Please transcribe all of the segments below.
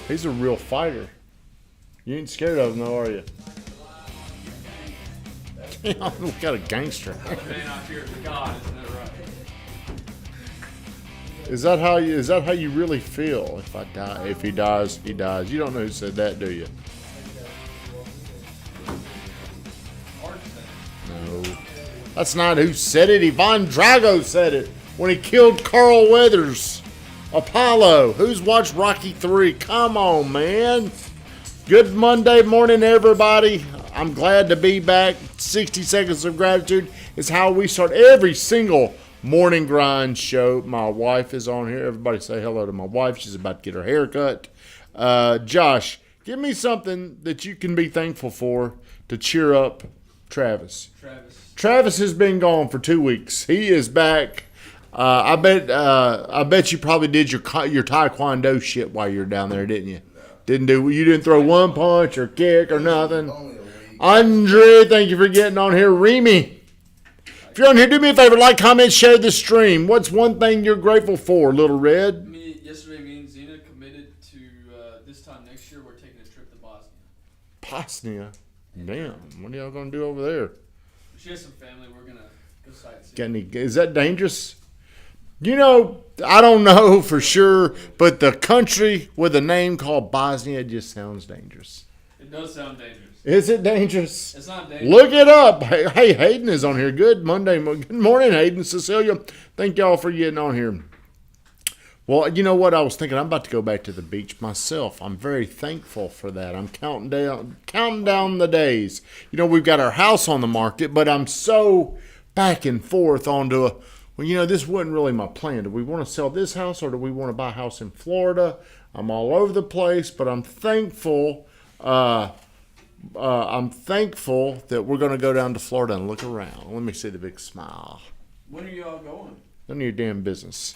He's a real fighter. You ain't scared of him, though, are you? Damn, we got a gangster. Is that how you really feel? If I die, if he dies, he dies. You don't know who said that, do you? No, that's not who said it. Ivan Drago said it when he killed Carl Weathers. Apollo. Who's watched Rocky 3? Come on, man. Good Monday morning, everybody. I'm glad to be back. 60 Seconds of Gratitude is how we start every single morning grind show. My wife is on here. Everybody say hello to my wife. She's about to get her hair cut. Josh, give me something that you can be thankful for to cheer up Travis. Travis has been gone for 2 weeks. He is back. I bet you probably did your taekwondo shit while you were down there, didn't you? You didn't throw one punch or kick or nothing. Andre, thank you for getting on here. Remy, if you're on here, do me a favor, like, comment, share the stream. What's one thing you're grateful for, Little Red? Yesterday, me and Zena committed to this time next year, we're taking a trip to Bosnia. Bosnia? Damn, what are y'all going to do over there? She has some family. We're going to go sightseeing. Is that dangerous? You know, I don't know for sure, but the country with a name called Bosnia just sounds dangerous. It does sound dangerous. Is it dangerous? It's not dangerous. Look it up. Hey, Hayden is on here. Good morning, Hayden. Cecilia, thank y'all for getting on here. Well, you know what I was thinking? I'm about to go back to the beach myself. I'm very thankful for that. I'm counting down the days. You know, we've got our house on the market, but I'm so back and forth onto well, you know, this wasn't really my plan. Do we want to sell this house or do we want to buy a house in Florida? I'm all over the place, but I'm thankful. That we're going to go down to Florida and look around. Let me see the big smile. When are y'all going? None of your damn business.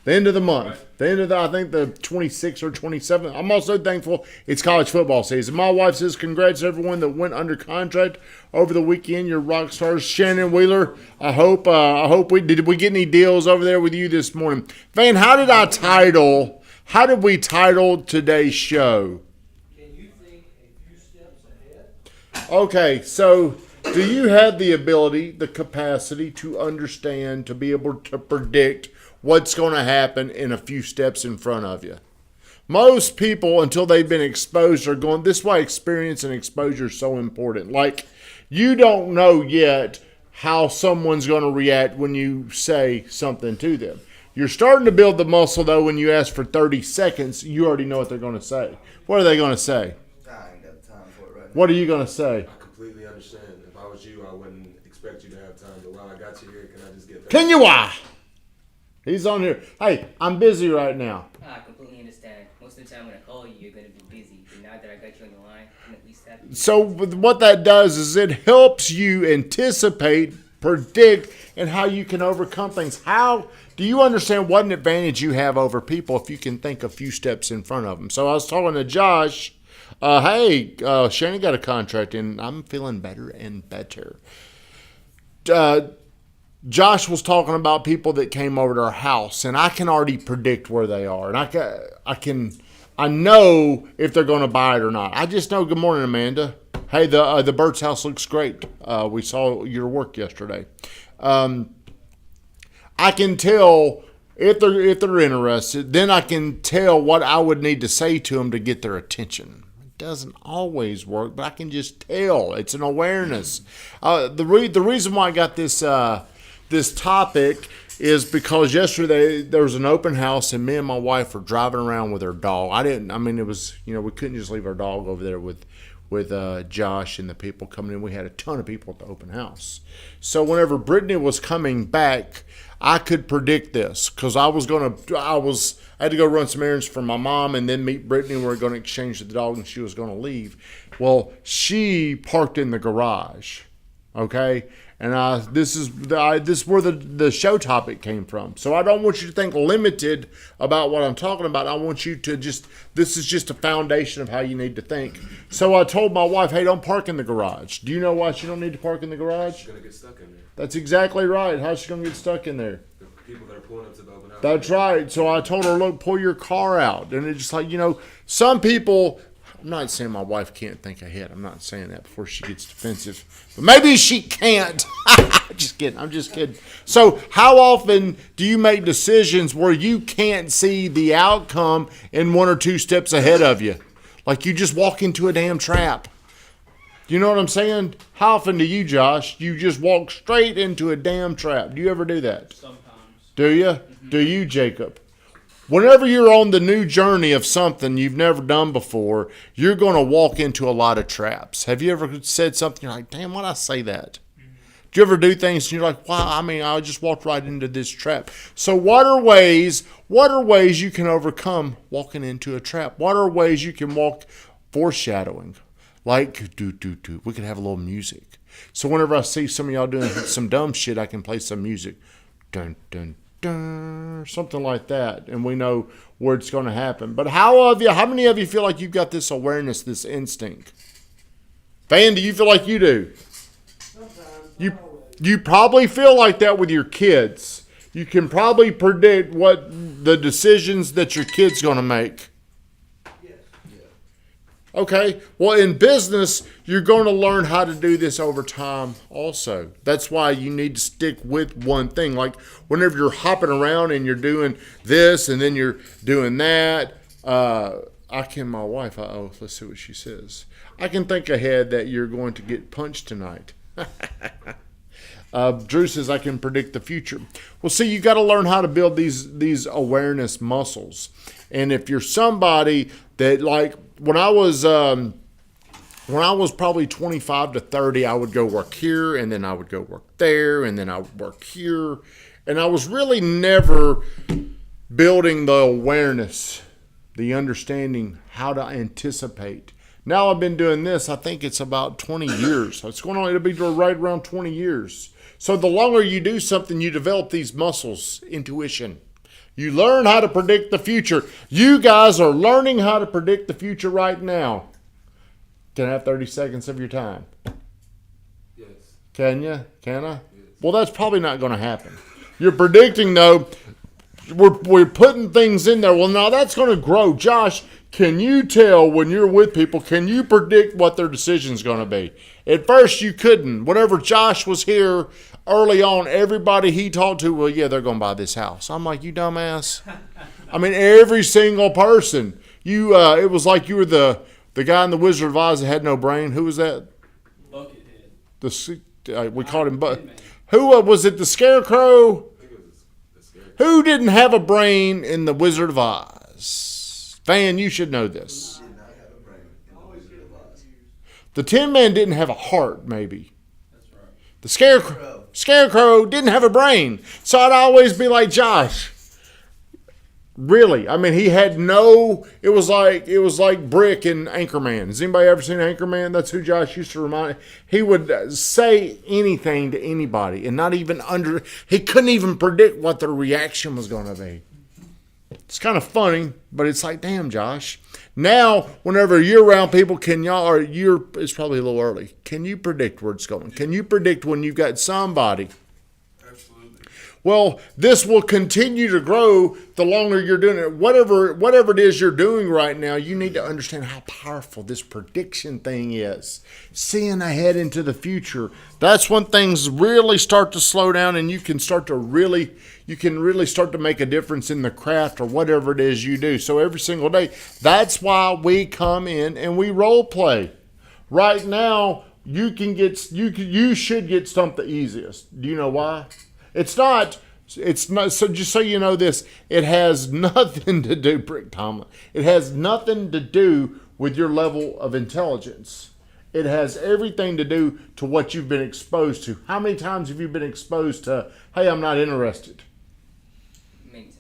The end of the month. Right. The end of I think the 26th or 27th. I'm also thankful it's college football season. My wife says congrats to everyone that went under contract over the weekend. You're rock stars. Shannon Wheeler, I hope we did we get any deals over there with you this morning? Van, how did we title today's show? Can you think a few steps ahead? Okay, so do you have the ability, the capacity to understand, to be able to predict what's going to happen in a few steps in front of you? Most people, until they've been exposed, are going, this is why experience and exposure is so important. Like, you don't know yet how someone's going to react when you say something to them. You're starting to build the muscle, though, when you ask for 30 seconds, you already know what they're going to say. What are they going to say? I ain't got time for it right now. What are you going to say? I completely understand. If I was you, I wouldn't expect you to have time. But while I got you here, can I just get 30 Can you why? He's on here. Hey, I'm busy right now. I completely understand. Most of the time when I call you, you're going to be busy. But now that I got you on the line, I can at least have you. So what that does is it helps you anticipate, predict, and how you can overcome things. How do you understand what an advantage you have over people if you can think a few steps in front of them? So I was talking to Josh. Shannon got a contract, and I'm feeling better and better. Josh was talking about people that came over to our house, and I can already predict where they are, and I know if they're going to buy it or not. I just know. Good morning, Amanda. Hey, the Bird's house looks great. We saw your work yesterday. I can tell if they're interested. Then I can tell what I would need to say to them to get their attention. It doesn't always work, but I can just tell. It's an awareness. The reason why I got this topic is because yesterday there was an open house and me and my wife were driving around with our dog. It was, we couldn't just leave our dog over there with Josh and the people coming in. We had a ton of people at the open house. So whenever Brittany was coming back, I could predict this because I had to go run some errands for my mom and then meet Brittany. We were going to exchange the dog and she was going to leave. Well, she parked in the garage. Okay. And this is where the show topic came from. So I don't want you to think limited about what I'm talking about. I want you to this is just a foundation of how you need to think. So I told my wife, hey, don't park in the garage. Do you know why she don't need to park in the garage? She's going to get stuck in there. That's exactly right. How's she going to get stuck in there? The people that are going up to the open house. That's right. So I told her, look, pull your car out. And it's just like, some people, I'm not saying my wife can't think ahead. I'm not saying that before she gets defensive. But maybe she can't. Just kidding. I'm just kidding. So how often do you make decisions where you can't see the outcome in 1 or 2 steps ahead of you? Like you just walk into a damn trap. You know what I'm saying? How often do you, Josh? You just walk straight into a damn trap. Do you ever do that? Sometimes. Do you? Mm-hmm. Do you, Jacob? Whenever you're on the new journey of something you've never done before, you're going to walk into a lot of traps. Have you ever said something, you're like, damn, why'd I say that? Do you ever do things and you're like, wow, I just walked right into this trap. So what are ways you can overcome walking into a trap? What are ways you can walk foreshadowing? Like, we could have a little music. So whenever I see some of y'all doing some dumb shit, I can play some music. Dun, dun, dun, something like that. And we know where it's going to happen. But how many of you feel like you've got this awareness, this instinct? Van, do you feel like you do? You probably feel like that with your kids. You can probably predict what the decisions that your kid's going to make. Yes. Okay. Well, in business, you're going to learn how to do this over time also. That's why you need to stick with one thing. Like whenever you're hopping around and you're doing this and then you're doing that, my wife, let's see what she says. I can think ahead that you're going to get punched tonight. Drew says I can predict the future. Well, see, you got to learn how to build these awareness muscles. And if you're somebody that, like, when I was probably 25 to 30, I would go work here, and then I would go work there, and then I would work here, and I was really never building the awareness, the understanding how to anticipate. Now I've been doing this, I think it's about 20 years. It'll be right around 20 years. So the longer you do something, you develop these muscles, intuition. You learn how to predict the future. You guys are learning how to predict the future right now. Can I have 30 seconds of your time? Yes. Can you? Can I? Yes. Well, that's probably not going to happen. You're predicting, though. We're putting things in there. Well, now that's going to grow. Josh, can you tell when you're with people, can you predict what their decision's going to be? At first, you couldn't. Whenever Josh was here early on, everybody he talked to, well, yeah, they're going to buy this house. I'm like, you dumbass. I mean, every single person. It was like you were the guy in the Wizard of Oz that had no brain. Who was that? Buckethead. We called him Who was it? The Scarecrow? I think it was the Scarecrow. Who didn't have a brain in the Wizard of Oz? Van, you should know this. The Tin Man didn't have a heart, maybe. That's right. The Scarecrow didn't have a brain. So I'd always be like, Josh, really? I mean, he had it was like Brick in Anchorman. Has anybody ever seen Anchorman? That's who Josh used to remind. He would say anything to anybody and he couldn't even predict what their reaction was going to be. It's kind of funny, but it's like, damn, Josh. Now, whenever you're around people, it's probably a little early. Can you predict where it's going? Can you predict when you've got somebody? Absolutely. Well, this will continue to grow the longer you're doing it. Whatever it is you're doing right now, you need to understand how powerful this prediction thing is. Seeing ahead into the future. That's when things really start to slow down and you can really start to make a difference in the craft or whatever it is you do. So every single day, that's why we come in and we role play. Right now, you should get stumped the easiest. Do you know why? It's not, so just so you know this, it has nothing to do, Brick Tomlin, it has nothing to do with your level of intelligence. It has everything to do to what you've been exposed to. How many times have you been exposed to, hey, I'm not interested? Many times.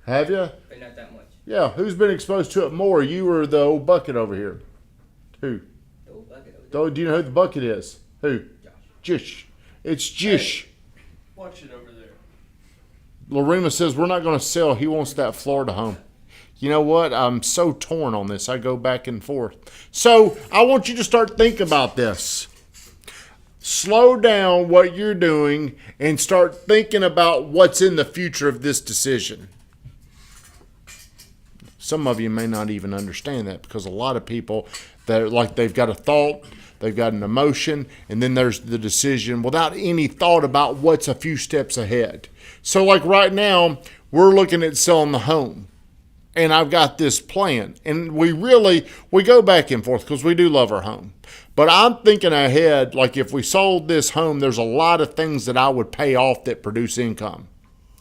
Have you? But not that much. Yeah, who's been exposed to it more, you or the old bucket over here? Who? The old bucket over there. Do you know who the bucket is? Who? Josh. Jish. It's Jish. Watch it over there. Lorena says, we're not going to sell. He wants that Florida home. You know what? I'm so torn on this. I go back and forth. So I want you to start thinking about this. Slow down what you're doing and start thinking about what's in the future of this decision. Some of you may not even understand that, because a lot of people, they've got a thought, they've got an emotion, and then there's the decision without any thought about what's a few steps ahead. So like right now, we're looking at selling the home. And I've got this plan. And we go back and forth because we do love our home. But I'm thinking ahead, like if we sold this home, there's a lot of things that I would pay off that produce income.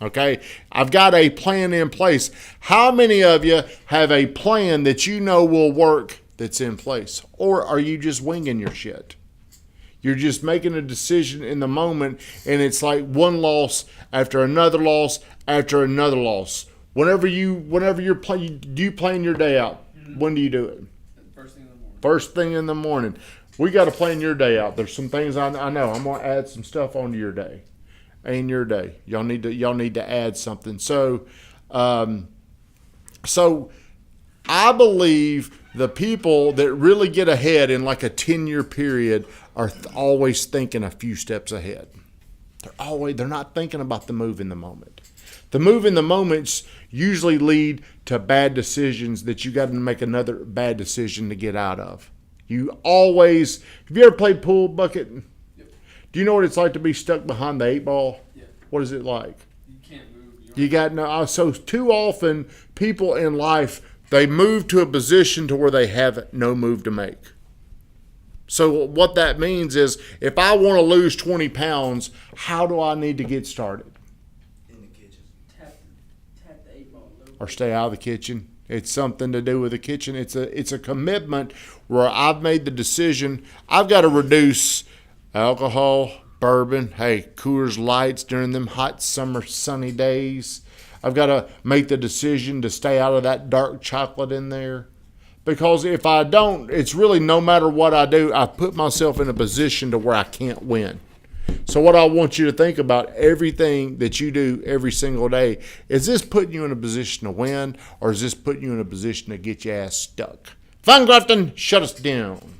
Okay? I've got a plan in place. How many of you have a plan that you know will work that's in place? Or are you just winging your shit? You're just making a decision in the moment, and it's like one loss after another loss after another loss. Whenever you're playing, do you plan your day out? When do you do it? First thing in the morning. First thing in the morning. We got to plan your day out. There's some things I know. I'm going to add some stuff onto your day. And your day. Y'all need to add something. So I believe the people that really get ahead in like a 10-year period are always thinking a few steps ahead. They're not thinking about the move in the moment. The move in the moments usually lead to bad decisions that you got to make another bad decision to get out of. Have you ever played pool bucket? Yep. Do you know what it's like to be stuck behind the 8-ball? Yeah. What is it like? You can't move. So too often people in life, they move to a position to where they have no move to make. So what that means is, if I want to lose 20 pounds, how do I need to get started? Tap the 8-ball low. Or stay out of the kitchen. It's something to do with the kitchen. It's a commitment where I've made the decision. I've got to reduce alcohol, bourbon, Coors Lights during them hot summer sunny days. I've got to make the decision to stay out of that dark chocolate in there. Because if I don't, it's really no matter what I do, I put myself in a position to where I can't win. So what I want you to think about, everything that you do every single day, is this putting you in a position to win, or is this putting you in a position to get your ass stuck? Fun Grafton, shut us down.